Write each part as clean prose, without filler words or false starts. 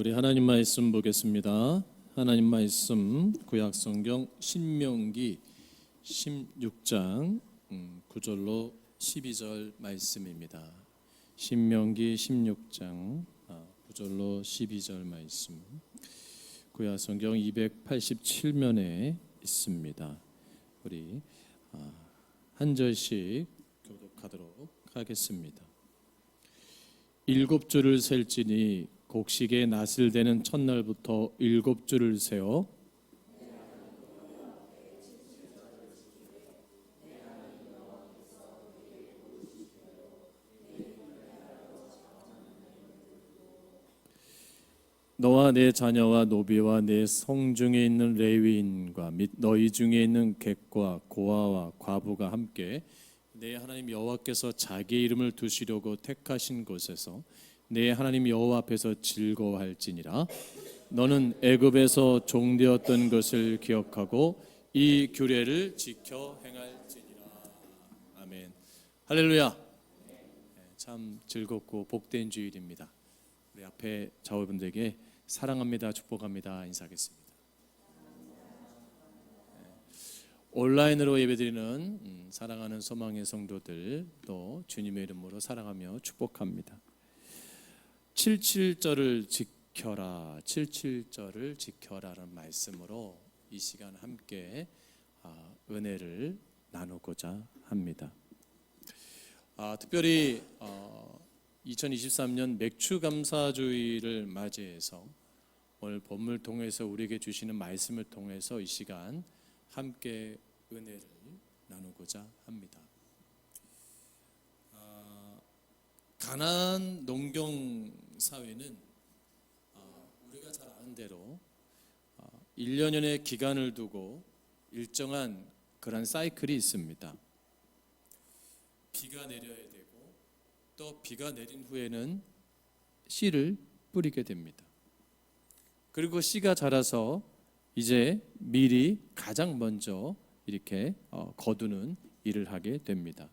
우리 하나님 말씀 보겠습니다. 하나님 말씀 구약성경 신명기 16장 9절로 12절 말씀입니다. 신명기 16장 9절로 12절 말씀. 구약성경 287면에 있습니다. 우리 한 절씩 교독하도록 하겠습니다. 7주를 셀지니 곡식의 낫을 대는 첫날부터 7주를 세어 너와 내 자녀와 노비와 내 성중에 있는 레위인과 및 너희 중에 있는 객과 고아와 과부가 함께 내 하나님 여호와께서 자기 이름을 두시려고 택하신 곳에서 내 하나님 여호와 앞에서 즐거워할지니라. 너는 애굽에서 종되었던 것을 기억하고 이 규례를 지켜 행할지니라. 아멘. 할렐루야. 참 즐겁고 복된 주일입니다. 우리 앞에 자녀분들에게 사랑합니다, 축복합니다 인사하겠습니다. 온라인으로 예배드리는 사랑하는 소망의 성도들 또 주님의 이름으로 사랑하며 축복합니다. 77절을 지켜라, 77절을 지켜라라는 말씀으로 이 시간 함께 은혜를 나누고자 합니다. 특별히 2023년 맥추감사주의를 맞이해서 오늘 본문을 통해서 우리에게 주시는 말씀을 통해서 이 시간 함께 은혜를 나누고자 합니다. 가나안 농경 사회는 우리가 잘 아는 대로 1년의 기간을 두고 일정한 그런 사이클이 있습니다. 비가 내려야 되고 또 비가 내린 후에는 씨를 뿌리게 됩니다. 그리고 씨가 자라서 이제 밀이 가장 먼저 이렇게 거두는 일을 하게 됩니다.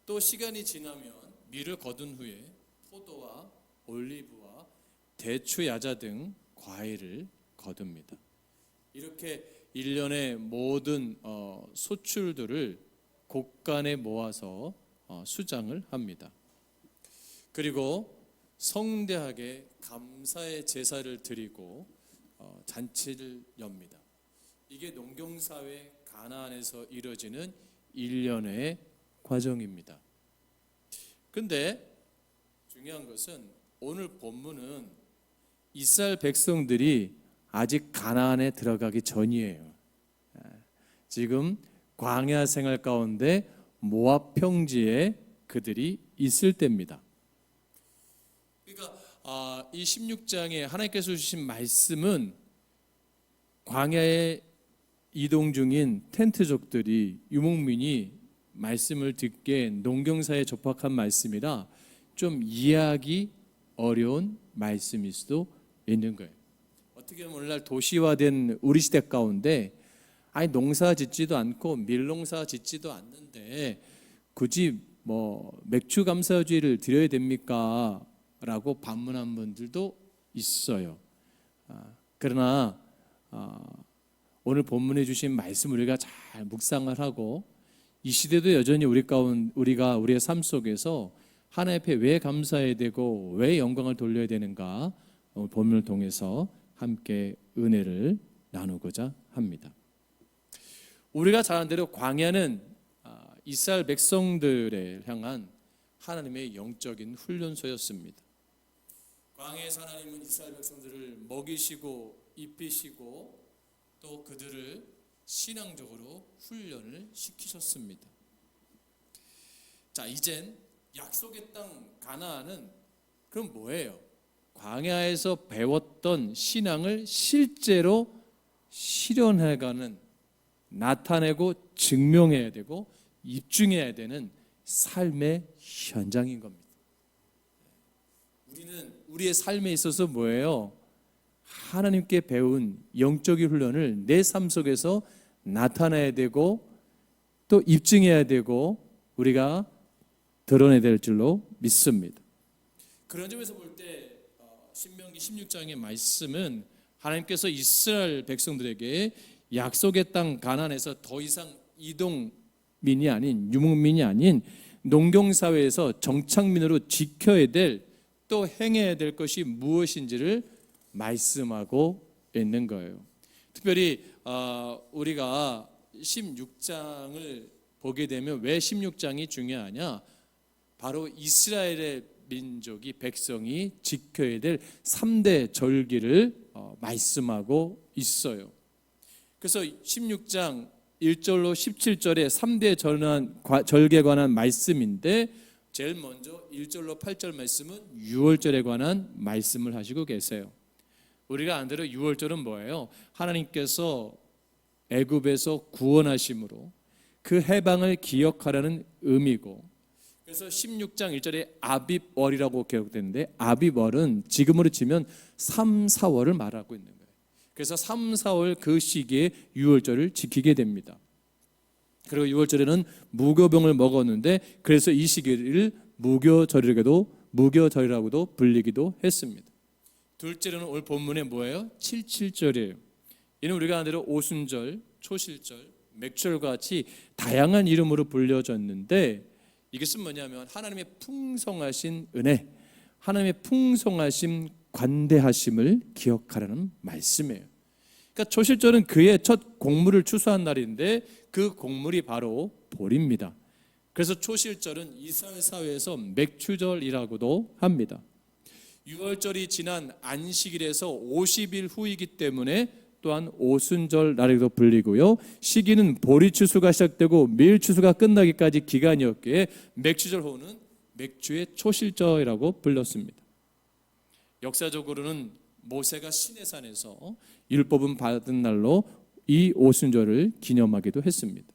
또 시간이 지나면 밀을 거둔 후에 포도와 올리브와 대추, 야자 등 과일을 거둡니다. 이렇게 1년의 모든 소출들을 곳간에 모아서 수장을 합니다. 그리고 성대하게 감사의 제사를 드리고 잔치를 엽니다. 이게 농경사회 가나안에서 이루어지는 1년의 과정입니다. 근데 중요한 것은 오늘 본문은 이스라엘 백성들이 아직 가나안에 들어가기 전이에요. 지금 광야 생활 가운데 모압 평지에 그들이 있을 때입니다. 그러니까 이 16장에 하나님께서 주신 말씀은 광야에 이동 중인 텐트족들이 유목민이 말씀을 듣기에 농경사에 접합한 말씀이라 좀 이해하기 어려운 말씀일 수도 있는 거예요. 어떻게 보면 오늘날 도시화된 우리 시대 가운데 아니 농사 짓지도 않고 밀농사 짓지도 않는데 굳이 맥추감사주의를 드려야 됩니까? 라고 반문한 분들도 있어요. 그러나 오늘 본문에 주신 말씀 우리가 잘 묵상을 하고 이 시대도 여전히 우리가 우리의 삶 속에서 하나님 앞에 왜 감사해야 되고 왜 영광을 돌려야 되는가 본문을 통해서 함께 은혜를 나누고자 합니다. 우리가 잘 아는 대로 광야는 이스라엘 백성들을 향한 하나님의 영적인 훈련소였습니다. 광야에서 하나님은 이스라엘 백성들을 먹이시고 입히시고 또 그들을 신앙적으로 훈련을 시키셨습니다. 자, 이젠 약속의 땅 가나안은 그럼 뭐예요? 광야에서 배웠던 신앙을 실제로 실현해가는, 나타내고 증명해야 되고 입증해야 되는 삶의 현장인 겁니다. 우리는 우리의 삶에 있어서 뭐예요? 하나님께 배운 영적인 훈련을 내 삶 속에서 나타내야 되고 또 입증해야 되고 우리가 드러내야 될 줄로 믿습니다. 그런 점에서 볼 때 신명기 16장의 말씀은 하나님께서 이스라엘 백성들에게 약속의 땅 가나안에서 더 이상 이동민이 아닌 유목민이 아닌 농경사회에서 정착민으로 지켜야 될 또 행해야 될 것이 무엇인지를 말씀하고 있는 거예요. 특별히 우리가 16장을 보게 되면 왜 16장이 중요하냐? 바로 이스라엘의 민족이 백성이 지켜야 될 3대 절기를 말씀하고 있어요. 그래서 16장 1절로 17절에 3대 절기에 관한 말씀인데 제일 먼저 1절로 8절 말씀은 유월절에 관한 말씀을 하시고 계세요. 우리가 안 들어 유월절은 뭐예요? 하나님께서 애굽에서 구원하심으로 그 해방을 기억하라는 의미고, 그래서 16장 1절에 아빕월이라고 기록되는데 아빕월은 지금으로 치면 3, 4월을 말하고 있는 거예요. 그래서 3, 4월 그 시기에 유월절을 지키게 됩니다. 그리고 유월절에는 무교병을 먹었는데 그래서 이 시기를 무교절이라고도 불리기도 했습니다. 둘째로는 오늘 본문에 뭐예요? 77절이에요. 이는 우리가 아는 대로 오순절, 초실절, 맥주절과 같이 다양한 이름으로 불려졌는데 이것은 뭐냐면 하나님의 풍성하신 은혜, 하나님의 풍성하신 관대하심을 기억하라는 말씀이에요. 그러니까 초실절은 그의 첫 곡물을 추수한 날인데 그 곡물이 바로 보리입니다. 그래서 초실절은 이스라엘 사회에서 맥추절이라고도 합니다. 유월절이 지난 안식일에서 50일 후이기 때문에 또한 오순절 날에도 불리고요. 시기는 보리 추수가 시작되고 밀 추수가 끝나기까지 기간이었기에 맥추절 후는 맥주의 초실절이라고 불렸습니다. 역사적으로는 모세가 시내산에서 율법은 받은 날로 이 오순절을 기념하기도 했습니다.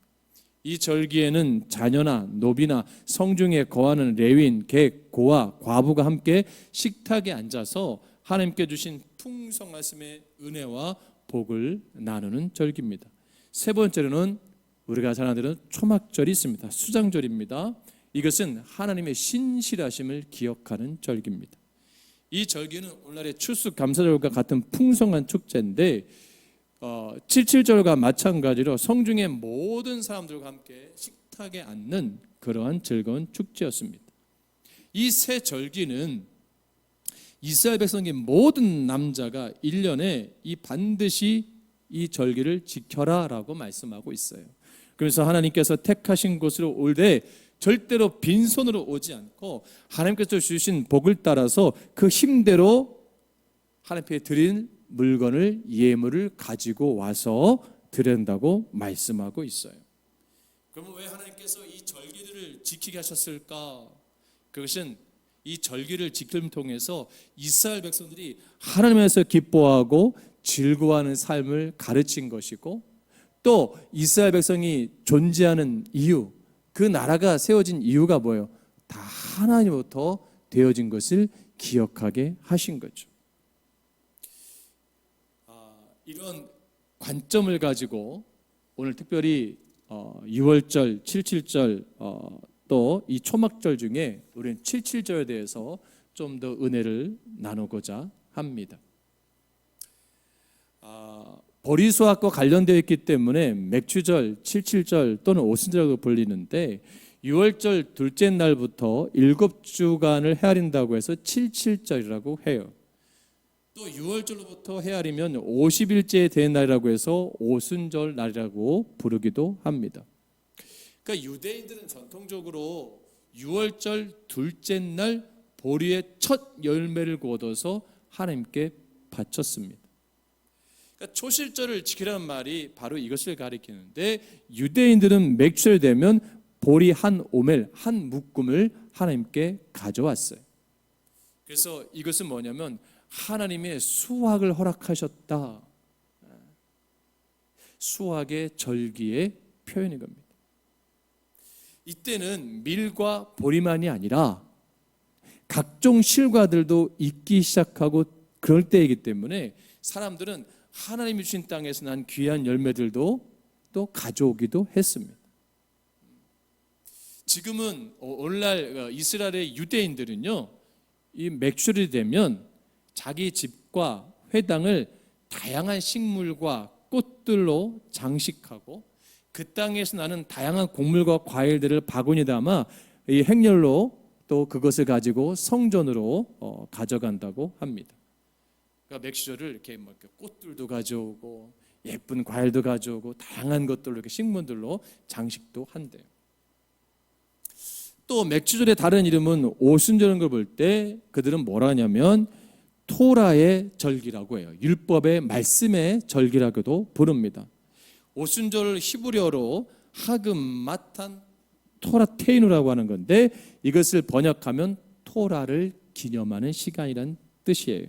이 절기에는 자녀나 노비나 성중에 거하는 레위인, 객, 고아, 과부가 함께 식탁에 앉아서 하나님께 주신 풍성하심의 은혜와 복을 나누는 절기입니다. 세 번째로는 우리가 잘 아는 초막절이 있습니다. 수장절입니다. 이것은 하나님의 신실하심을 기억하는 절기입니다. 이 절기는 오늘날의 추수감사절과 같은 풍성한 축제인데 77절과 마찬가지로 성중의 모든 사람들과 함께 식탁에 앉는 그러한 즐거운 축제였습니다. 이 세 절기는 이스라엘 백성의 모든 남자가 1년에 반드시 이 절기를 지켜라라고 말씀하고 있어요. 그래서 하나님께서 택하신 곳으로 올 때 절대로 빈손으로 오지 않고 하나님께서 주신 복을 따라서 그 힘대로 하나님께 드린 물건을, 예물을 가지고 와서 드린다고 말씀하고 있어요. 그러면 왜 하나님께서 이 절기들을 지키게 하셨을까? 그것은 이 절기를 지킴을 통해서 이스라엘 백성들이 하나님에서 기뻐하고 즐거워하는 삶을 가르친 것이고, 또 이스라엘 백성이 존재하는 이유, 그 나라가 세워진 이유가 뭐예요? 다 하나님부터 되어진 것을 기억하게 하신 거죠. 이런 관점을 가지고 오늘 특별히 6월절, 77절 또 이 초막절 중에 우리는 77절에 대해서 좀 더 은혜를 나누고자 합니다. 보리 수확과 관련되어 있기 때문에 맥추절, 77절 또는 오순절로 불리는데 6월절 둘째 날부터 7주간을 헤아린다고 해서 77절이라고 해요. 또 6월절로부터 헤아리면 50일째 된 날이라고 해서 오순절 날이라고 부르기도 합니다. 그러니까 유대인들은 전통적으로 6월절 둘째 날 보리의 첫 열매를 거둬서 하나님께 바쳤습니다. 그러니까 초실절을 지키라는 말이 바로 이것을 가리키는데, 유대인들은 맥주를 되면 보리 한 오멜, 한 묶음을 하나님께 가져왔어요. 그래서 이것은 뭐냐면 하나님의 수확을 허락하셨다. 수확의 절기의 표현인 겁니다. 이때는 밀과 보리만이 아니라 각종 실과들도 익기 시작하고 그럴 때이기 때문에 사람들은 하나님이 주신 땅에서 난 귀한 열매들도 또 가져오기도 했습니다. 지금은 오늘날 이스라엘의 유대인들은요, 이 맥주절이 되면 자기 집과 회당을 다양한 식물과 꽃들로 장식하고 그 땅에서 나는 다양한 곡물과 과일들을 바구니 담아 이 행렬로 또 그것을 가지고 성전으로 가져간다고 합니다. 그러니까 맥시절을 이렇게 뭐 꽃들도 가져오고 예쁜 과일도 가져오고 다양한 것들로 이렇게 식물들로 장식도 한대요. 또 맥주절의 다른 이름은 오순절인 걸 볼 때 그들은 뭐라 하냐면 토라의 절기라고 해요. 율법의 말씀의 절기라고도 부릅니다. 오순절 히브리어로 하금 마탄 토라테이누라고 하는 건데 이것을 번역하면 토라를 기념하는 시간이란 뜻이에요.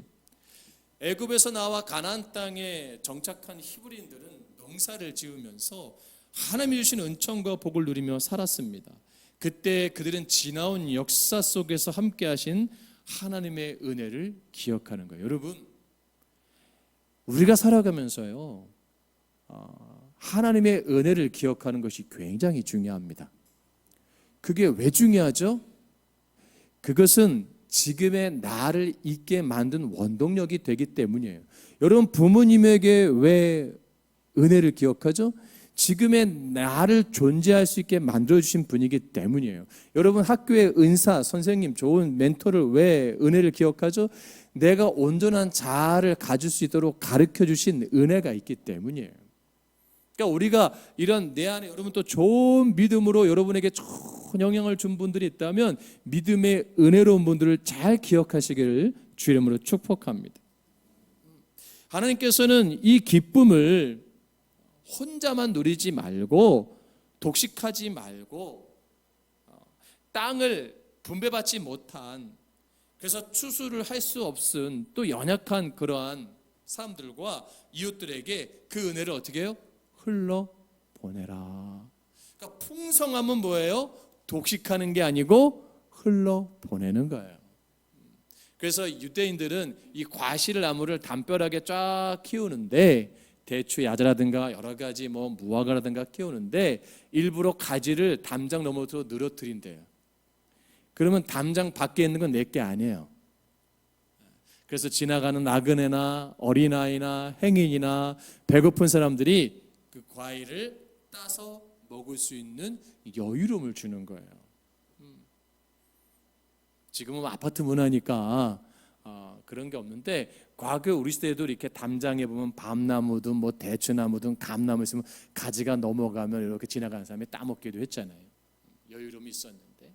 애굽에서 나와 가나안 땅에 정착한 히브리인들은 농사를 지으면서 하나님이 주신 은총과 복을 누리며 살았습니다. 그때 그들은 지나온 역사 속에서 함께 하신 하나님의 은혜를 기억하는 거예요. 여러분, 우리가 살아가면서요 하나님의 은혜를 기억하는 것이 굉장히 중요합니다. 그게 왜 중요하죠? 그것은 지금의 나를 있게 만든 원동력이 되기 때문이에요. 여러분, 부모님에게 왜 은혜를 기억하죠? 지금의 나를 존재할 수 있게 만들어주신 분이기 때문이에요. 여러분, 학교의 은사, 선생님, 좋은 멘토를 왜 은혜를 기억하죠? 내가 온전한 자아를 가질 수 있도록 가르쳐 주신 은혜가 있기 때문이에요. 그러니까 우리가 이런 내 안에 여러분 또 좋은 믿음으로 여러분에게 좋은 영향을 준 분들이 있다면 믿음의 은혜로운 분들을 잘 기억하시기를 주의 이름으로 축복합니다. 하나님께서는 이 기쁨을 혼자만 누리지 말고 독식하지 말고 땅을 분배받지 못한 그래서 추수를 할 수 없은 또 연약한 그러한 사람들과 이웃들에게 그 은혜를 어떻게 해요? 흘러 보내라. 그러니까 풍성함은 뭐예요? 독식하는 게 아니고 흘러 보내는 거예요. 그래서 유대인들은 이 과실나무를 담벼락에 쫙 키우는데 대추 야자라든가 여러 가지 뭐 무화과라든가 키우는데 일부러 가지를 담장 너머로 늘어뜨린대요. 그러면 담장 밖에 있는 건 내게 아니에요. 그래서 지나가는 나그네나 어린아이나 행인이나 배고픈 사람들이 그 과일을 따서 먹을 수 있는 여유로움을 주는 거예요. 지금은 아파트 문화니까 그런 게 없는데 과거 우리 시대에도 이렇게 담장에 보면 밤나무든 뭐 대추나무든 감나무 있으면 가지가 넘어가면 이렇게 지나가는 사람이 따먹기도 했잖아요. 여유로움이 있었는데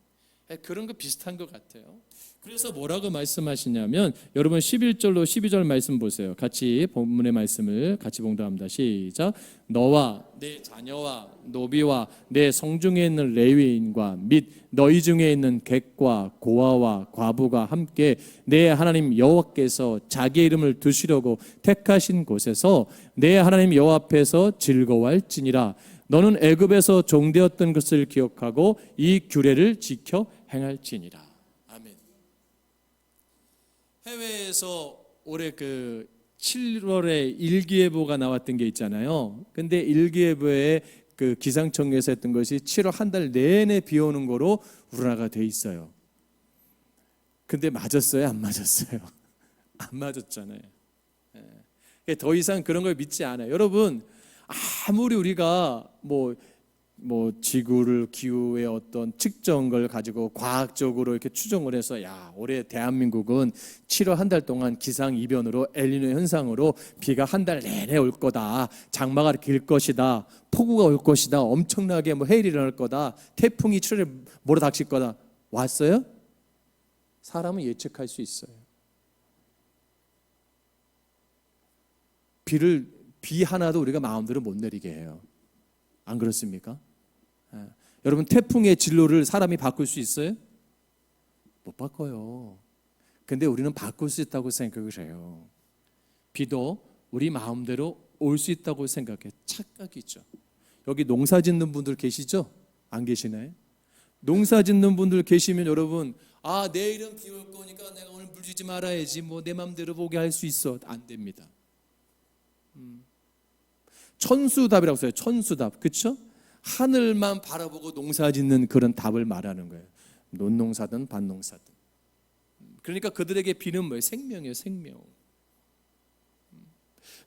그런 거 비슷한 것 같아요. 그래서 뭐라고 말씀하시냐면 여러분 11절로 12절 말씀 보세요. 같이 본문의 말씀을 같이 봉독합니다. 시작. 너와 내 자녀와 노비와 내 성중에 있는 레위인과 및 너희 중에 있는 객과 고아와 과부가 함께 내 하나님 여호와께서 자기 이름을 두시려고 택하신 곳에서 내 하나님 여호와 앞에서 즐거워할지니라. 너는 애굽에서 종되었던 것을 기억하고 이 규례를 지켜 행할지니라. 아멘. 해외에서 올해 그 7월에 일기예보가 나왔던 게 있잖아요. 근데 일기예보에 그 기상청에서 했던 것이 7월 한 달 내내 비 오는 거로 우리나라가 돼 있어요. 근데 맞았어요? 안 맞았어요? 안 맞았잖아요. 더 이상 그런 걸 믿지 않아요. 여러분, 아무리 우리가 뭐 지구를 기후의 어떤 측정 걸 가지고 과학적으로 이렇게 추정을 해서 올해 대한민국은 7월 한 달 동안 기상 이변으로 엘니뇨 현상으로 비가 한 달 내내 올 거다, 장마가 길 것이다, 폭우가 올 것이다, 엄청나게 해일이 일어날 거다, 태풍이 7월에 몰아닥칠 거다. 왔어요? 사람은 예측할 수 있어요. 비 하나도 우리가 마음대로 못 내리게 해요. 안 그렇습니까? 여러분, 태풍의 진로를 사람이 바꿀 수 있어요? 못 바꿔요. 근데 우리는 바꿀 수 있다고 생각을 해요. 비도 우리 마음대로 올 수 있다고 생각해. 착각이죠. 여기 농사 짓는 분들 계시죠? 안 계시나요? 농사 짓는 분들 계시면 여러분, 내일은 비 올 거니까 내가 오늘 물 주지 말아야지, 내 마음대로 보게 할 수 있어. 안 됩니다. 천수답이라고 써요. 천수답. 그렇죠? 하늘만 바라보고 농사 짓는 그런 답을 말하는 거예요. 논농사든 밭농사든. 그러니까 그들에게 비는 뭐예요? 생명이에요, 생명.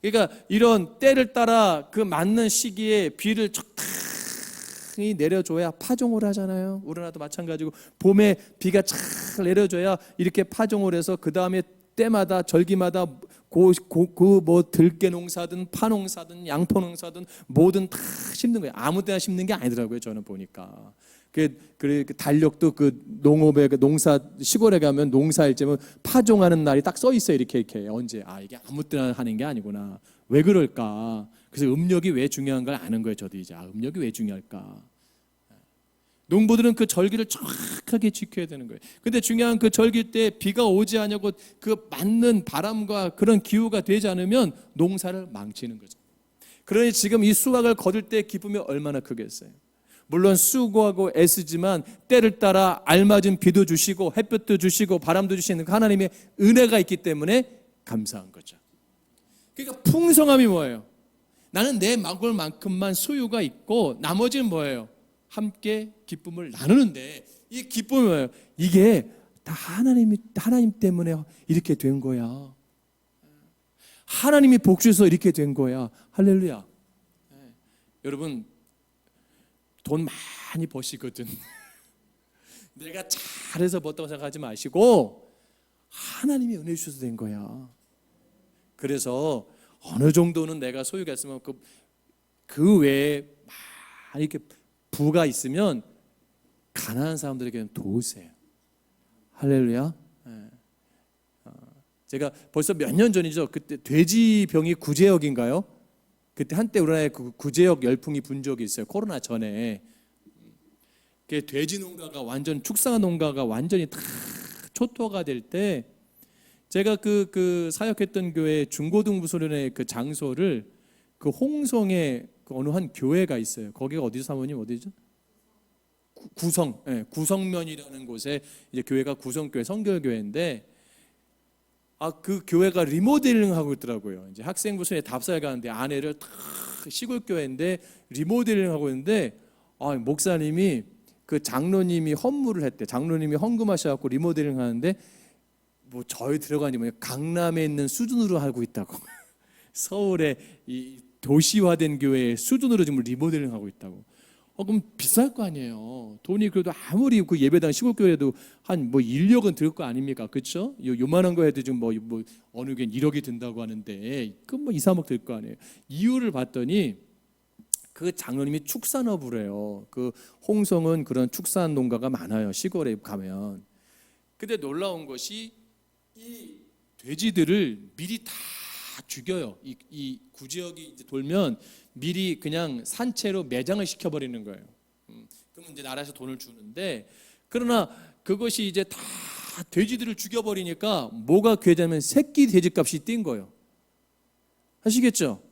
그러니까 이런 때를 따라 그 맞는 시기에 비를 적당히 내려줘야 파종을 하잖아요. 우리나라도 마찬가지고 봄에 비가 잘 내려줘야 이렇게 파종을 해서 그 다음에 때마다 절기마다 뭐 들깨 농사든 파 농사든 양포 농사든 뭐든 다 심는 거예요. 아무 때나 심는 게 아니더라고요. 저는 보니까. 그 달력도 그 농업에 그 농사 시골에 가면 농사일지면 파종하는 날이 딱 써 있어요. 이렇게 언제 이게 아무 때나 하는 게 아니구나. 왜 그럴까? 그래서 음력이 왜 중요한 걸 아는 거예요. 저도 이제 음력이 왜 중요할까? 농부들은 그 절기를 정확하게 지켜야 되는 거예요. 근데 중요한 그 절기 때 비가 오지 않냐고 그 맞는 바람과 그런 기후가 되지 않으면 농사를 망치는 거죠. 그러니 지금 이 수확을 거둘 때 기쁨이 얼마나 크겠어요. 물론 수고하고 애쓰지만 때를 따라 알맞은 비도 주시고 햇볕도 주시고 바람도 주시는 하나님의 은혜가 있기 때문에 감사한 거죠. 그러니까 풍성함이 뭐예요? 나는 내 먹을 만큼만 소유가 있고 나머지는 뭐예요? 함께 기쁨을 나누는데 이 기쁨이 뭐예요? 이게 다 하나님 때문에 이렇게 된 거야. 하나님이 복주셔서 이렇게 된 거야. 할렐루야. 여러분 돈 많이 버시거든. 내가 잘해서 벌었다고 생각하지 마시고 하나님이 은혜 주셔서 된 거야. 그래서 어느 정도는 내가 소유가 있으면 그 외에 많이 이렇게 부가 있으면 가난한 사람들에게는 도우세요. 할렐루야. 제가 벌써 몇 년 전이죠. 그때 돼지병이 구제역인가요? 그때 한때 우리나라에 그 구제역 열풍이 분 적이 있어요. 코로나 전에. 그 돼지 농가가 완전 축산 농가가 완전히 다 초토화가 될 때 제가 그 사역했던 교회 중고등부소련의 그 장소를 그 홍성에 그 어느 한 교회가 있어요. 거기가 어디죠, 사모님? 어디죠? 구성, 구성면이라는 곳에 이제 교회가 구성교회 성결교회인데 그 교회가 리모델링 하고 있더라고요. 이제 학생부 수에 답사에 가는데 아내를 다 시골 교회인데 리모델링 하고 있는데 목사님이 그 장로님이 헌물을 했대. 장로님이 헌금하셔갖고 리모델링 하는데 뭐 저희 들어가니 뭐 강남에 있는 수준으로 하고 있다고. 서울의 이 도시화된 교회의 수준으로 지금 리모델링 하고 있다고. 그럼 비쌀 거 아니에요. 돈이 그래도 아무리 그 예배당 시골교회도 한 뭐 1억은 들 거 아닙니까? 그렇죠? 요만한 거 해도 지금 뭐 어느 게 1억이 든다고 하는데 그 뭐 2, 3억 들 거 아니에요. 이유를 봤더니 그 장로님이 축산업을 해요. 그 홍성은 그런 축산 농가가 많아요. 시골에 가면. 근데 놀라운 것이 이 돼지들을 미리 다 죽여요. 이 구지역이 이제 돌면 미리 그냥 산채로 매장을 시켜버리는 거예요. 그러면 이제 나라에서 돈을 주는데 그러나 그것이 이제 다 돼지들을 죽여버리니까 뭐가 괴자면 새끼 돼지값이 뛴 거예요. 아시겠죠?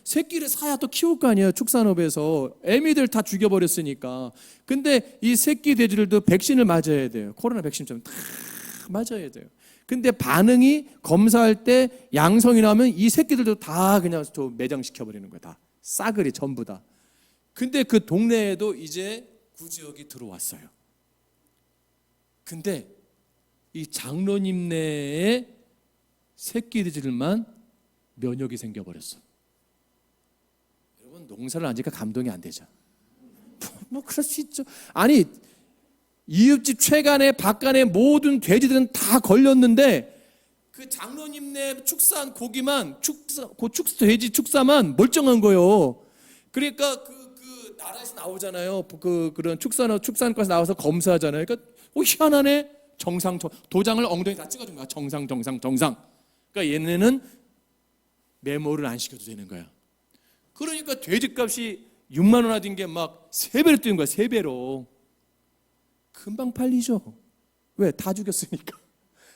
새끼를 사야 또 키울 거 아니에요. 축산업에서 애미들 다 죽여버렸으니까. 근데 이 새끼 돼지들도 백신을 맞아야 돼요. 코로나 백신처럼 다 맞아야 돼요. 근데 반응이 검사할 때 양성이 나면 이 새끼들도 다 그냥 매장시켜버리는 거야. 다 싸그리 전부 다. 근데 그 동네에도 이제 구지역이 들어왔어요. 근데 이 장로님네의 새끼들만 면역이 생겨버렸어. 여러분 농사를 안 지니까 감동이 안 되죠. 뭐 그럴 수 있죠. 아니 이웃집 최간에 박간에 모든 돼지들은 다 걸렸는데 그 장로님네 축사한 고기만 돼지 축사만 멀쩡한 거예요. 그러니까 그 나라에서 나오잖아요. 그런 축산과에서 나와서 검사하잖아요. 그러니까 희한하네. 도장을 엉덩이 다 찍어준 거야. 정상. 그러니까 얘네는 메모를 안 시켜도 되는 거야. 그러니까 돼지값이 6만 원 하던 게 막 3배로 뛰는 거야. 3배로. 금방 팔리죠. 왜? 다 죽였으니까.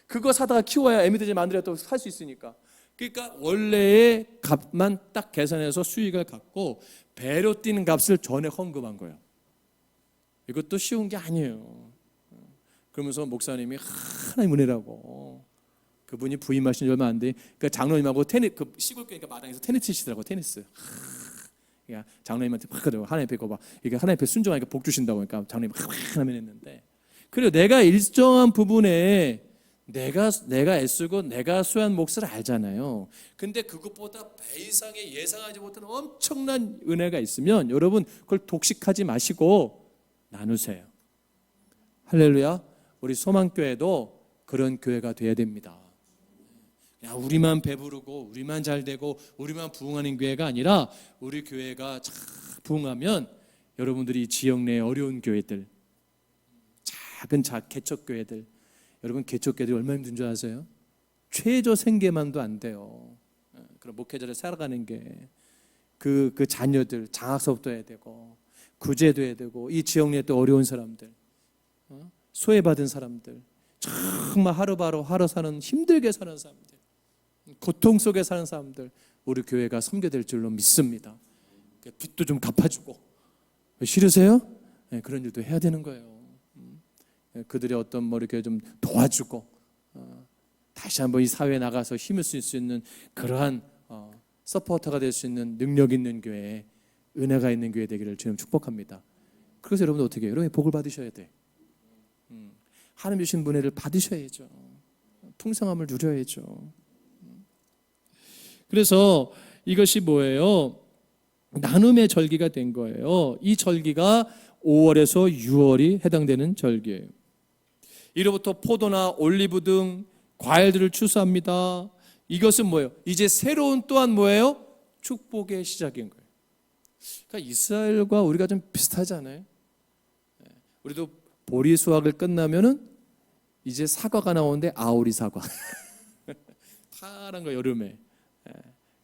그거 사다가 키워야 애미들 만들어야 또 살 수 있으니까. 그러니까 원래의 값만 딱 계산해서 수익을 갖고 배로 뛰는 값을 전에 헌금한 거예요. 이것도 쉬운 게 아니에요. 그러면서 목사님이 하나님 은혜라고. 그분이 부임하신 지 얼마 안 돼. 그러니까 장로님하고 그 시골 교회니까 마당에서 테니스 치시더라고. 테니스. 그러니까 장로님한테 막 그러고 하나님 앞에 봐. 이게 하나님 앞에 순종하니까 복 주신다고. 그러니까 장로님이 하나님 했는데. 그리고 내가 일정한 부분에 내가 애쓰고 내가 수한 몫을 알잖아요. 근데 그것보다 배 이상의 예상하지 못한 엄청난 은혜가 있으면 여러분 그걸 독식하지 마시고 나누세요. 할렐루야. 우리 소망교회도 그런 교회가 돼야 됩니다. 야, 우리만 배부르고 우리만 잘되고 우리만 부흥하는 교회가 아니라 우리 교회가 잘 부흥하면 여러분들이 지역 내 어려운 교회들, 작은 개척교회들, 여러분 개척교회들이 얼마나 힘든 줄 아세요? 최저 생계만도 안 돼요. 그럼 목회자를 살아가는 게 그 자녀들 장학사업도 해야 되고 구제도 해야 되고 이 지역 내에 또 어려운 사람들, 소외받은 사람들, 정말 하루바로 하루 사는 힘들게 사는 사람들, 고통 속에 사는 사람들 우리 교회가 섬겨될 줄로 믿습니다. 빚도 좀 갚아주고 싫으세요? 그런 일도 해야 되는 거예요. 그들의 어떤 이렇게 좀 도와주고 다시 한번 이 사회에 나가서 힘을 쓸 수 있는 그러한 서포터가 될 수 있는 능력 있는 교회, 은혜가 있는 교회 되기를 주님 축복합니다. 그래서 여러분 어떻게 해요? 여러분 복을 받으셔야 돼. 하나님 주신 은혜를 받으셔야죠. 풍성함을 누려야죠. 그래서 이것이 뭐예요? 나눔의 절기가 된 거예요. 이 절기가 5월에서 6월이 해당되는 절기예요. 이로부터 포도나 올리브 등 과일들을 추수합니다. 이것은 뭐예요? 이제 새로운 또한 뭐예요? 축복의 시작인 거예요. 그러니까 이스라엘과 우리가 좀 비슷하잖아요. 우리도 보리 수확을 끝나면은 이제 사과가 나오는데 아오리 사과. 파란 거 여름에.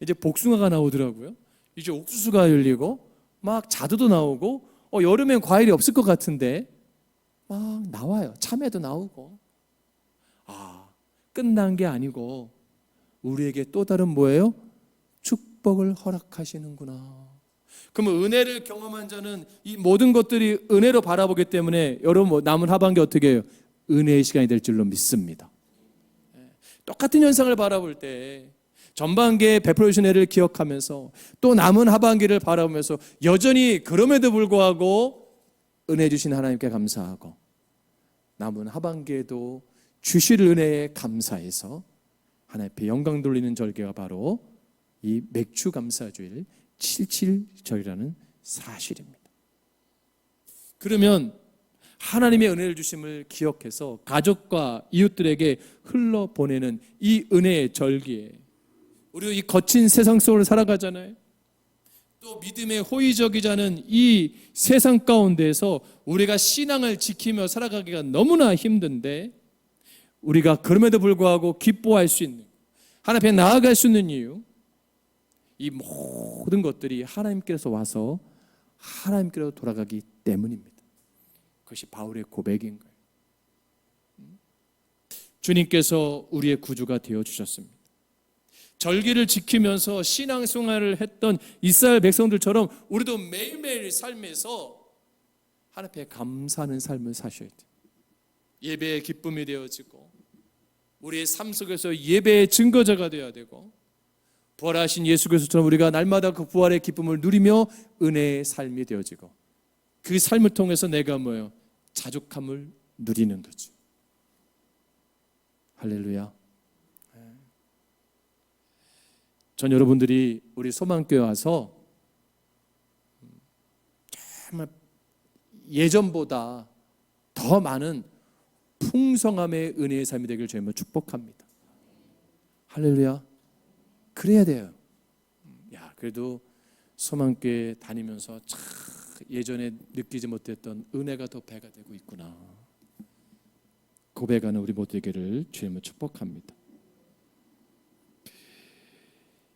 이제 복숭아가 나오더라고요. 이제 옥수수가 열리고 막 자두도 나오고 여름엔 과일이 없을 것 같은데 막 나와요. 참외도 나오고. 끝난 게 아니고 우리에게 또 다른 뭐예요? 축복을 허락하시는구나. 그러면 은혜를 경험한 자는 이 모든 것들이 은혜로 바라보기 때문에 여러분 남은 하반기 어떻게 해요? 은혜의 시간이 될 줄로 믿습니다. 똑같은 현상을 바라볼 때 전반기에 베풀어 주신 은혜를 기억하면서 또 남은 하반기를 바라보면서 여전히 그럼에도 불구하고 은혜 주신 하나님께 감사하고 남은 하반기에도 주실 은혜에 감사해서 하나님께 영광 돌리는 절기가 바로 이 맥주 감사주일 77절이라는 사실입니다. 그러면 하나님의 은혜를 주심을 기억해서 가족과 이웃들에게 흘러보내는 이 은혜의 절기에 우리도 이 거친 세상 속을 살아가잖아요. 또 믿음의 호의적이지 않은 이 세상 가운데에서 우리가 신앙을 지키며 살아가기가 너무나 힘든데 우리가 그럼에도 불구하고 기뻐할 수 있는 하나님 앞에 나아갈 수 있는 이유, 이 모든 것들이 하나님께서 와서 하나님께로 돌아가기 때문입니다. 그것이 바울의 고백인 거예요. 주님께서 우리의 구주가 되어주셨습니다. 절기를 지키면서 신앙생활을 했던 이스라엘 백성들처럼 우리도 매일매일 삶에서 하나님 앞에 감사하는 삶을 사셔야 돼요. 예배의 기쁨이 되어지고 우리의 삶 속에서 예배의 증거자가 되어야 되고 부활하신 예수 그리스도처럼 우리가 날마다 그 부활의 기쁨을 누리며 은혜의 삶이 되어지고 그 삶을 통해서 내가 뭐예요? 자족함을 누리는 거죠. 할렐루야. 전 여러분들이 우리 소망교회 와서 정말 예전보다 더 많은 풍성함의 은혜의 삶이 되길 주님은 축복합니다. 할렐루야. 그래야 돼요. 그래도 소망교회 다니면서 참 예전에 느끼지 못했던 은혜가 더 배가 되고 있구나. 고백하는 우리 모두에게를 주님은 축복합니다.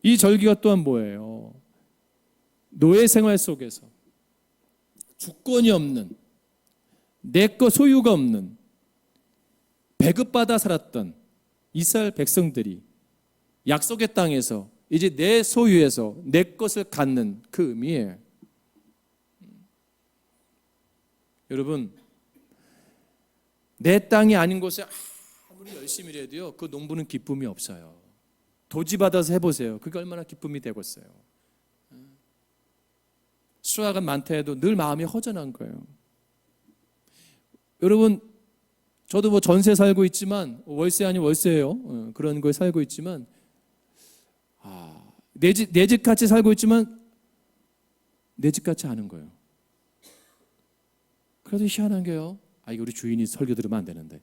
이 절기가 또한 뭐예요? 노예 생활 속에서 주권이 없는 내 것 소유가 없는 배급받아 살았던 이스라엘 백성들이 약속의 땅에서 이제 내 소유에서 내 것을 갖는 그 의미예요. 여러분, 내 땅이 아닌 곳에 아무리 열심히 일해도요, 그 농부는 기쁨이 없어요. 도지 받아서 해보세요. 그게 얼마나 기쁨이 되겠어요. 수확은 많다 해도 늘 마음이 허전한 거예요. 여러분, 저도 뭐 전세 살고 있지만 월세 아닌 월세예요. 그런 거에 살고 있지만 내 집 같이 살고 있지만 내 집 같지 않은 거예요. 그래도 희한한 게요. 이거 우리 주인이 설교 들으면 안 되는데.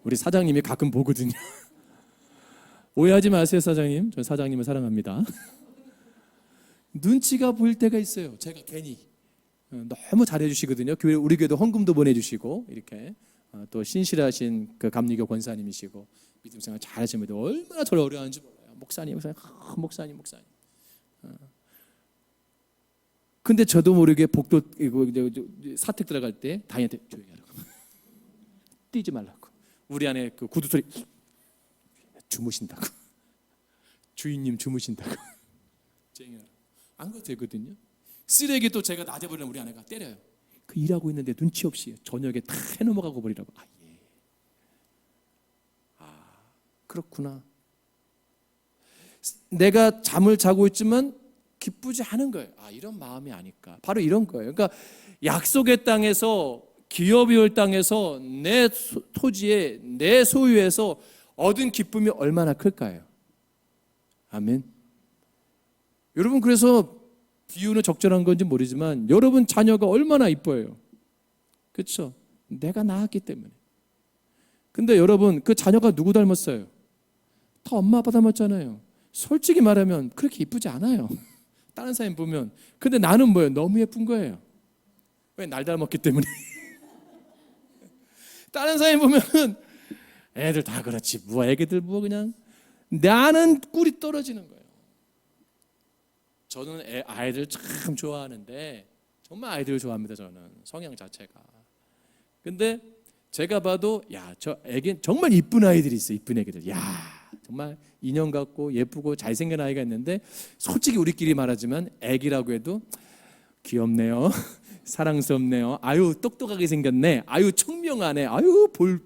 우리 사장님이 가끔 보거든요. 오해하지 마세요, 사장님. 저 사장님을 사랑합니다. 눈치가 보일 때가 있어요. 제가 괜히 너무 잘해주시거든요. 교회 우리 교회도 헌금도 보내주시고 이렇게 또 신실하신 그 감리교 권사님이시고 믿음 생활 잘하시는데 얼마나 저를 어려워하는지 몰라요. 목사님. 근데 저도 모르게 복도 사택 들어갈 때 다니한테 조용히 하라고 뛰지 말라고. 우리 안에 그 구두 소리 주무신다고. 주인님 주무신다고. 안 그래도 되거든요. 쓰레기 또 제가 낮에 버리면 우리 아내가 때려요. 그 일하고 있는데 눈치 없이 저녁에 다 해넘어가고 버리라고. 예. 그렇구나. 내가 잠을 자고 있지만 기쁘지 않은 거예요. 이런 마음이 아닐까. 바로 이런 거예요. 그러니까 약속의 땅에서 기업의 땅에서 내 토지에 내 소유에서 얻은 기쁨이 얼마나 클까요? 아멘. 여러분 그래서 비유는 적절한 건지 모르지만 여러분 자녀가 얼마나 이뻐요. 그렇죠? 내가 낳았기 때문에. 근데 여러분 그 자녀가 누구 닮았어요? 다 엄마 아빠 닮았잖아요. 솔직히 말하면 그렇게 이쁘지 않아요. 다른 사람 보면. 근데 나는 뭐예요? 너무 예쁜 거예요. 왜? 날 닮았기 때문에. 다른 사람 보면은 애들 다 그렇지. 뭐 애기들 뭐 그냥. 나는 꿀이 떨어지는 거예요. 저는 아이들 참 좋아하는데 정말 아이들을 좋아합니다. 저는 성향 자체가. 근데 제가 봐도 저 애기 정말 이쁜 아이들이 있어요. 이쁜 애기들. 정말 인형 같고 예쁘고 잘생긴 아이가 있는데 솔직히 우리끼리 말하지만 애기라고 해도 귀엽네요. 사랑스럽네요. 똑똑하게 생겼네. 청명하네.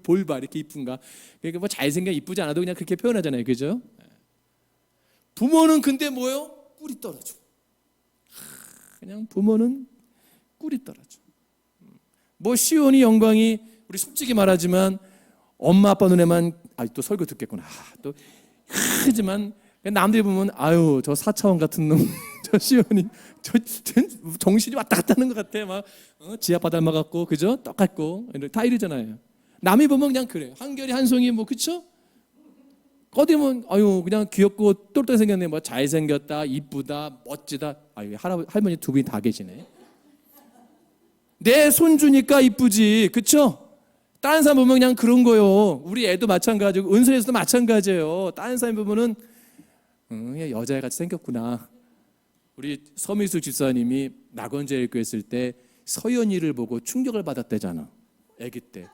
볼봐 이렇게 이쁜가. 그러니까 뭐 잘생겨 이쁘지 않아도 그냥 그렇게 표현하잖아요. 그죠? 부모는 근데 뭐요? 꿀이 떨어져. 그냥 부모는 꿀이 떨어져. 뭐 시온이 영광이 우리 솔직히 말하지만 엄마 아빠 눈에만 또 설교 듣겠구나. 또 하지만 남들이 보면 저 4차원 같은 놈 저 시온이 저 정신이 왔다 갔다 하는 것 같아. 막 지아빠 닮아갖고 그죠? 똑같고 다 이러잖아요. 남이 보면 그냥 그래요. 한결이 한송이 뭐 그쵸? 어디면 그냥 귀엽고 똘똘 생겼네. 뭐 잘생겼다, 이쁘다, 멋지다. 할머니 두 분이 다 계시네. 내 손주니까 이쁘지, 그쵸? 다른 사람 보면 그냥 그런 거요. 우리 애도 마찬가지고 은솔에서도 마찬가지예요. 다른 사람 보면은 여자애같이 생겼구나. 우리 서미수 집사님이 낙원제일교회 있을 때 서연이를 보고 충격을 받았대잖아. 아기 때.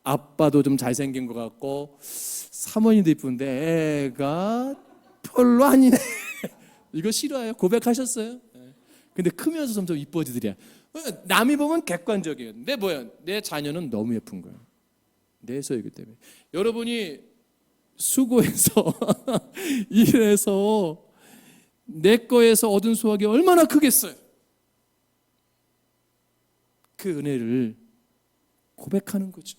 아빠도 좀 잘생긴 것 같고 사모님도 이쁜데 애가 별로 아니네. 이거 싫어요. 고백하셨어요. 근데 크면서 점점 이뻐지더래. 남이 보면 객관적이에요. 근데 뭐야? 내 자녀는 너무 예쁜 거예요. 내 소유이기 때문에. 여러분이 수고해서 일해서 내 거에서 얻은 수확이 얼마나 크겠어요. 그 은혜를 고백하는 거죠.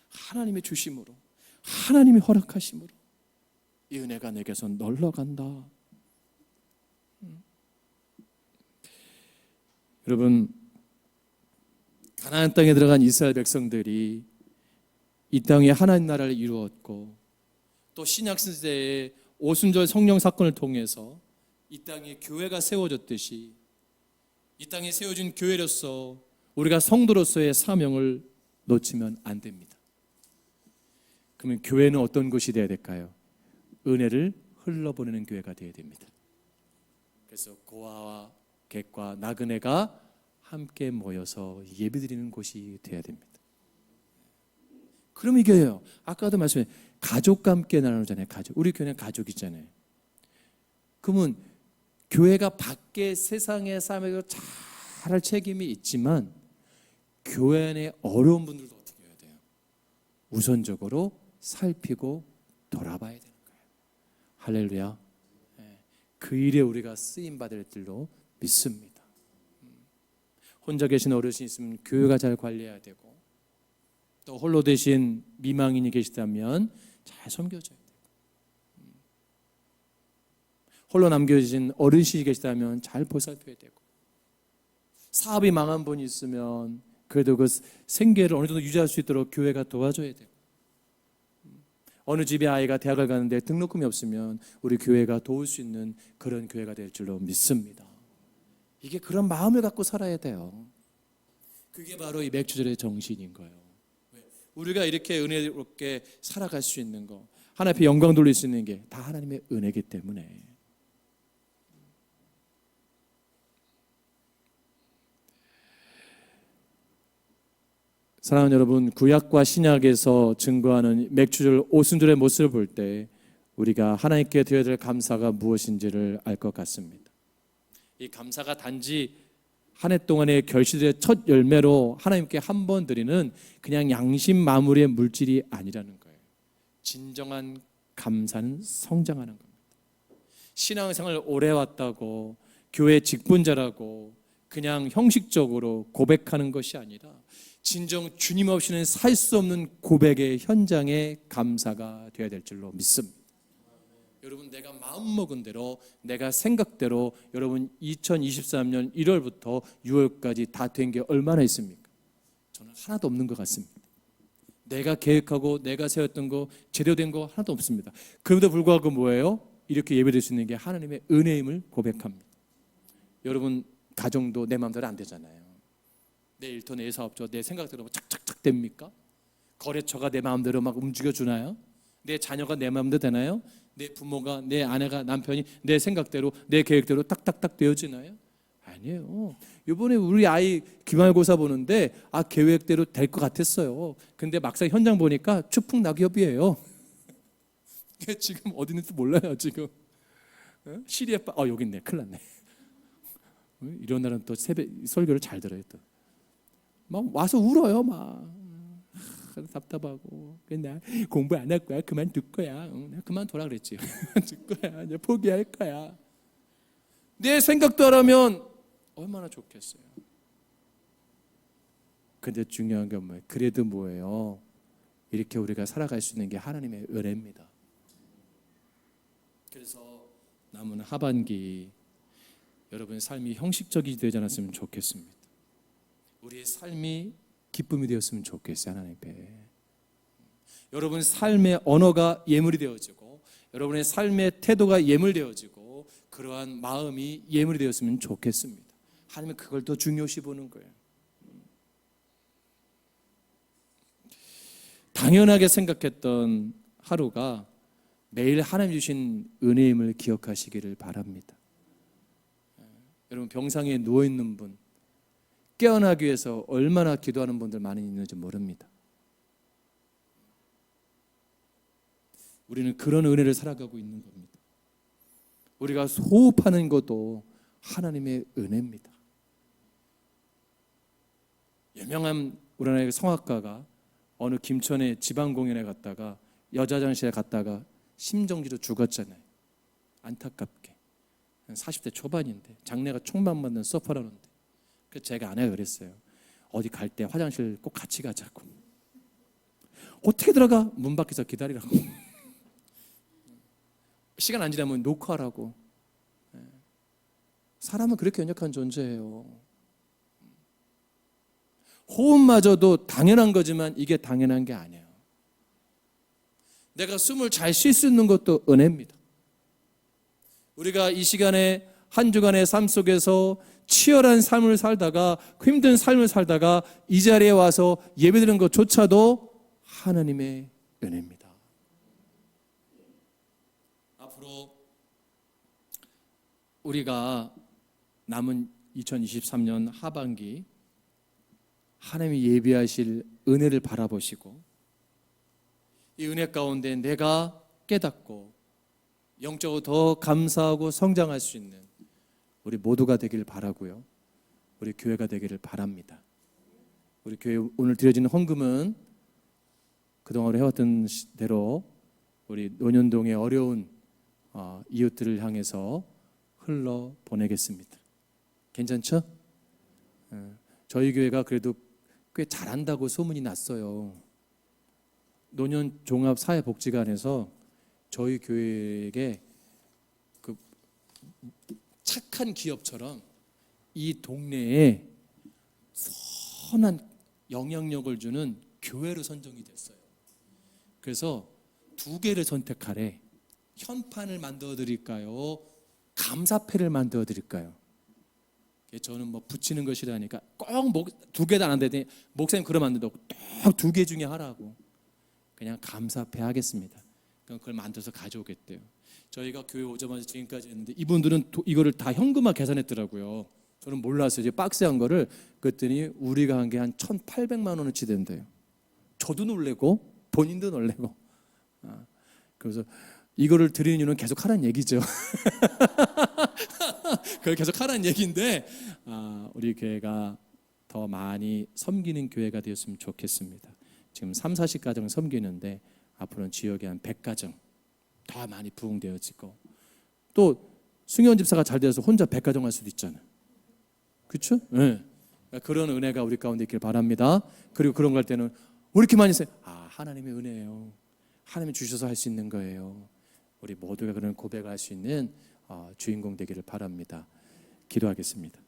하나님의 주심으로, 하나님의 허락하심으로 이 은혜가 내게서 널러간다. 여러분, 가나안 땅에 들어간 이스라엘 백성들이 이 땅에 하나님 나라를 이루었고 또 신약 시대에 오순절 성령 사건을 통해서 이 땅에 교회가 세워졌듯이 이 땅에 세워진 교회로서 우리가 성도로서의 사명을 놓치면 안 됩니다. 그러면 교회는 어떤 곳이 되어야 될까요? 은혜를 흘러보내는 교회가 되어야 됩니다. 그래서 고아와 객과 나그네가 함께 모여서 예배드리는 곳이 되어야 됩니다. 그럼 이겨요. 아까도 말씀해 가족과 함께 나누잖아요. 가족. 우리 교회는 가족이잖아요. 그러면 교회가 밖에 세상의 삶에서 잘할 책임이 있지만 교회 안에 어려운 분들도 어떻게 해야 돼요? 우선적으로 살피고 돌아봐야 되는 거예요. 할렐루야. 그 일에 우리가 쓰임 받을 줄로 믿습니다. 혼자 계신 어르신이 있으면 교회가 잘 관리해야 되고, 또 홀로 되신 미망인이 계시다면 잘 섬겨줘야 되고, 홀로 남겨진 어르신이 계시다면 잘 보살펴야 되고, 사업이 망한 분이 있으면 그래도 그 생계를 어느 정도 유지할 수 있도록 교회가 도와줘야 되고, 어느 집에 아이가 대학을 가는데 등록금이 없으면 우리 교회가 도울 수 있는 그런 교회가 될 줄로 믿습니다. 이게 그런 마음을 갖고 살아야 돼요. 그게 바로 이 맥주절의 정신인 거예요. 우리가 이렇게 은혜롭게 살아갈 수 있는 거, 하나님 앞에 영광 돌릴 수 있는 게 다 하나님의 은혜이기 때문에. 사랑하는 여러분, 구약과 신약에서 증거하는 맥주절 오순절의 모습을 볼 때 우리가 하나님께 드려야 될 감사가 무엇인지를 알 것 같습니다. 이 감사가 단지 한 해 동안의 결실의 첫 열매로 하나님께 한 번 드리는 그냥 양심 마무리의 물질이 아니라는 거예요. 진정한 감사는 성장하는 겁니다. 신앙생활을 오래 왔다고 교회 직분자라고 그냥 형식적으로 고백하는 것이 아니라 진정 주님 없이는 살 수 없는 고백의 현장에 감사가 되어야 될 줄로 믿습니다. 여러분, 내가 마음먹은 대로, 내가 생각대로 여러분 2023년 1월부터 6월까지 다 된 게 얼마나 있습니까? 저는 하나도 없는 것 같습니다. 내가 계획하고 내가 세웠던 거 제대로 된 거 하나도 없습니다. 그럼에도 불구하고 뭐예요? 이렇게 예배드릴 수 있는 게 하나님의 은혜임을 고백합니다. 여러분, 가정도 내 마음대로 안 되잖아요. 내 일터, 내 사업조, 내 생각대로 착착착 됩니까? 거래처가 내 마음대로 막 움직여주나요? 내 자녀가 내 마음대로 되나요? 내 부모가, 내 아내가, 남편이 내 생각대로, 내 계획대로 딱딱딱 되어지나요? 아니에요. 이번에 우리 아이 기말고사 보는데 계획대로 될 것 같았어요. 근데 막상 현장 보니까 추풍낙엽이에요. 지금 어디 있는지 몰라요. 지금 시리에 여기 있네. 큰일 났네. 이런 날은 또 새벽 설교를 잘 들어요. 또 막 와서 울어요. 막 답답하고, 나 공부 안 할 거야, 그만둘 거야, 내가 그만둬라 그랬지. 그만둘 거야, 이제 포기할 거야. 내 생각도 하라면 얼마나 좋겠어요. 근데 중요한 건 뭐예요? 그래도 뭐예요? 이렇게 우리가 살아갈 수 있는 게 하나님의 은혜입니다. 그래서 남은 하반기 여러분의 삶이 형식적이 되지 않았으면 좋겠습니다. 우리의 삶이 기쁨이 되었으면 좋겠어요. 하나님 앞에 여러분 삶의 언어가 예물이 되어지고, 여러분의 삶의 태도가 예물되어지고, 그러한 마음이 예물이 되었으면 좋겠습니다. 하나님은 그걸 더 중요시 보는 거예요. 당연하게 생각했던 하루가 매일 하나님 주신 은혜임을 기억하시기를 바랍니다. 여러분, 병상에 누워있는 분, 깨어나기 위해서 얼마나 기도하는 분들 많이 있는지 모릅니다. 우리는 그런 은혜를 살아가고 있는 겁니다. 우리가 호흡하는 것도 하나님의 은혜입니다. 유명한 우리나라의 성악가가 어느 김천의 지방 공연에 갔다가 여자 화장실에 갔다가 심정지로 죽었잖아요. 안타깝게. 40대 초반인데 장래가 촉망받는 서퍼라는데, 그래서 제가 아내가 그랬어요. 어디 갈 때 화장실 꼭 같이 가자고. 어떻게 들어가? 문 밖에서 기다리라고. 시간 안 지나면 녹화하라고. 사람은 그렇게 연약한 존재예요. 호흡마저도 당연한 거지만 이게 당연한 게 아니에요. 내가 숨을 잘 쉴 수 있는 것도 은혜입니다. 우리가 이 시간에 한 주간의 삶 속에서 치열한 삶을 살다가, 힘든 삶을 살다가 이 자리에 와서 예배드리는 것조차도 하나님의 은혜입니다. 앞으로 우리가 남은 2023년 하반기 하나님이 예비하실 은혜를 바라보시고, 이 은혜 가운데 내가 깨닫고 영적으로 더 감사하고 성장할 수 있는 우리 모두가 되기를 바라고요. 우리 교회가 되기를 바랍니다. 우리 교회 오늘 드려지는 헌금은 그동안 해왔던 대로 우리 논현동의 어려운 이웃들을 향해서 흘러 보내겠습니다. 괜찮죠? 저희 교회가 그래도 꽤 잘한다고 소문이 났어요. 노년 종합 사회복지관에서 저희 교회에게 그 착한 기업처럼 이 동네에 선한 영향력을 주는 교회로 선정이 됐어요. 그래서 두 개를 선택하래. 현판을 만들어 드릴까요? 감사패를 만들어 드릴까요? 저는 뭐 붙이는 것이라니까 꼭 두 개 다 안 되더니 목사님 그러면 안 된다고 딱 두 개 중에 하라고. 그냥 감사패 하겠습니다. 그걸 만들어서 가져오겠대요. 저희가 교회 오자마자 지금까지 했는데 이분들은 이거를 다 현금화 계산했더라고요. 저는 몰랐어요. 이제 박스한 거를. 그랬더니 우리가 한 게 한 1,800만 원어치 된대요. 저도 놀래고 본인도 놀래고. 그래서 이거를 드리는 이유는 계속 하라는 얘기죠. 그걸 계속 하라는 얘기인데 우리 교회가 더 많이 섬기는 교회가 되었으면 좋겠습니다. 지금 3, 40가정을 섬기는데 앞으로는 지역에 한 100가정 더 많이 부흥되어지고, 또 승현 집사가 잘 되어서 혼자 100가정 할 수도 있잖아요. 그렇죠? 네. 그런 은혜가 우리 가운데 있길 바랍니다. 그리고 그런 거 할 때는 왜 이렇게 많이 써요? 하나님의 은혜예요. 하나님이 주셔서 할 수 있는 거예요. 우리 모두가 그런 고백할 수 있는 주인공 되기를 바랍니다. 기도하겠습니다.